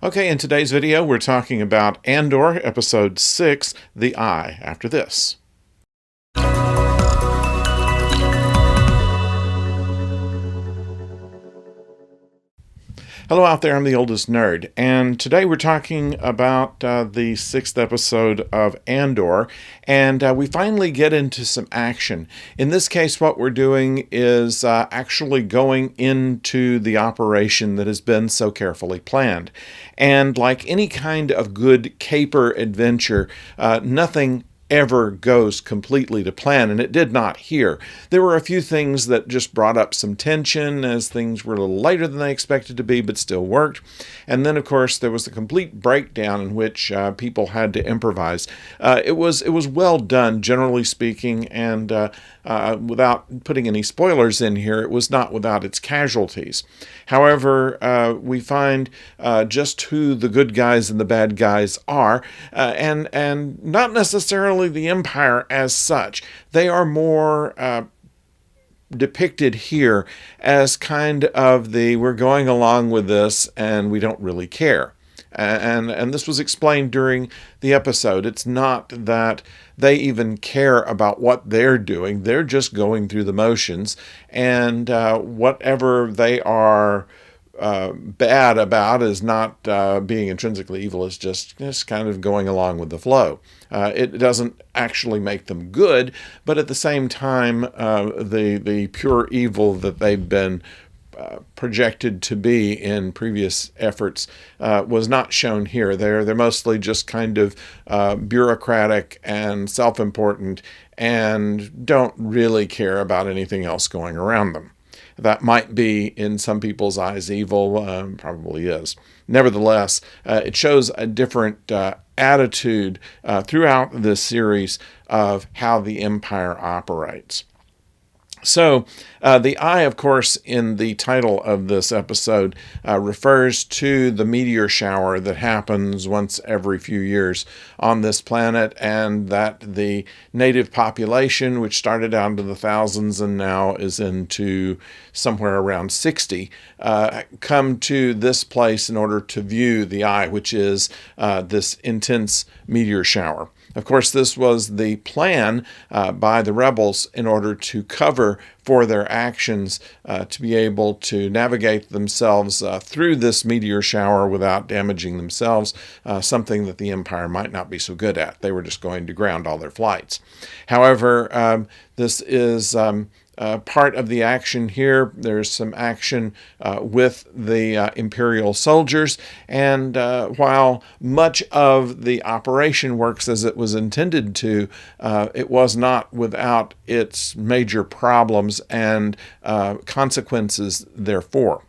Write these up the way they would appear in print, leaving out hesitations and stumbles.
Okay, in today's video, we're talking about Andor, Episode 6, The Eye, after this. Hello out there, I'm the oldest nerd, and today we're talking about the 6th episode of Andor, and we finally get into some action. In this case, what we're doing is actually going into the operation that has been so carefully planned. And like any kind of good caper adventure, nothing ever goes completely to plan, and it did not here. There were a few things that just brought up some tension as things were a little later than they expected to be, but still worked. And then, of course, there was the complete breakdown in which people had to improvise. It was well done, generally speaking, and without putting any spoilers in here, it was not without its casualties. However, we find just who the good guys and the bad guys are, and not necessarily the Empire as such. They are more depicted here as kind of we're going along with this and we don't really care. And this was explained during the episode. It's not that they even care about what they're doing. They're just going through the motions, and whatever they are bad about is not being intrinsically evil. It's just kind of going along with the flow. It doesn't actually make them good, but at the same time, the pure evil that they've been projected to be in previous efforts was not shown here. They're mostly just kind of bureaucratic and self-important and don't really care about anything else going around them. That might be, in some people's eyes, evil, probably is. Nevertheless, it shows a different attitude throughout this series of how the Empire operates. So, the eye, of course, in the title of this episode refers to the meteor shower that happens once every few years on this planet, and that the native population, which started out into the thousands and now is into somewhere around 60, come to this place in order to view the eye, which is this intense meteor shower. Of course, this was the plan by the rebels in order to cover for their actions, to be able to navigate themselves through this meteor shower without damaging themselves, something that the Empire might not be so good at. They were just going to ground all their flights. However, this is part of the action here. There's some action with the Imperial soldiers, and while much of the operation works as it was intended to, it was not without its major problems and consequences therefore.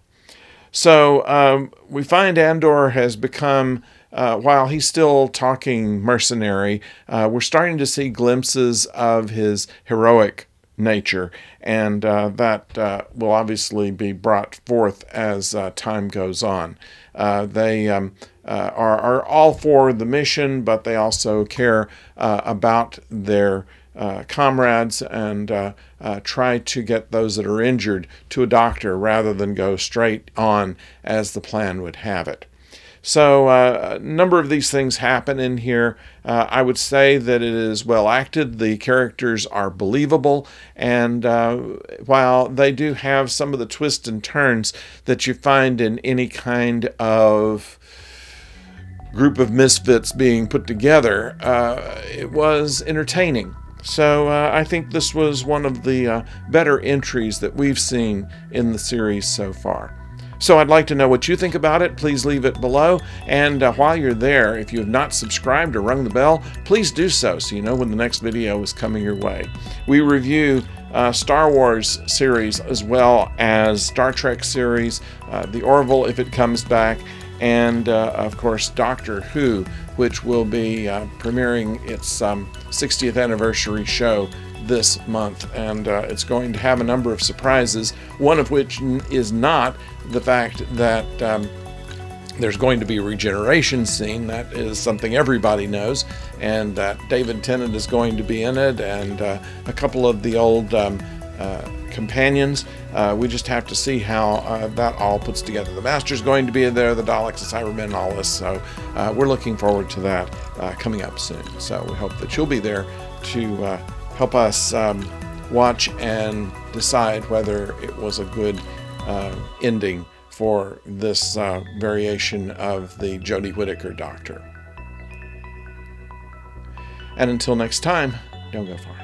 So we find Andor has become, while he's still talking mercenary, we're starting to see glimpses of his heroic nature, and that will obviously be brought forth as time goes on. They are all for the mission, but they also care about their comrades and try to get those that are injured to a doctor rather than go straight on as the plan would have it. So a number of these things happen in here. I would say that it is well acted. The characters are believable. And while they do have some of the twists and turns that you find in any kind of group of misfits being put together, it was entertaining. So I think this was one of the better entries that we've seen in the series so far. So I'd like to know what you think about it. Please leave it below. And while you're there, if you have not subscribed or rung the bell, please do so you know when the next video is coming your way. We review Star Wars series as well as Star Trek series, the Orville if it comes back, and of course Doctor Who, which will be premiering its 60th anniversary show this month, and it's going to have a number of surprises, one of which is not the fact that there's going to be a regeneration scene. That is something everybody knows, and that David Tennant is going to be in it, and a couple of the old companions. We just have to see how that all puts together. The Master's going to be there, the Daleks, the Cybermen, and all this. So we're looking forward to that coming up soon. So we hope that you'll be there to help us watch and decide whether it was a good ending for this variation of the Jodie Whittaker Doctor. And until next time, don't go far.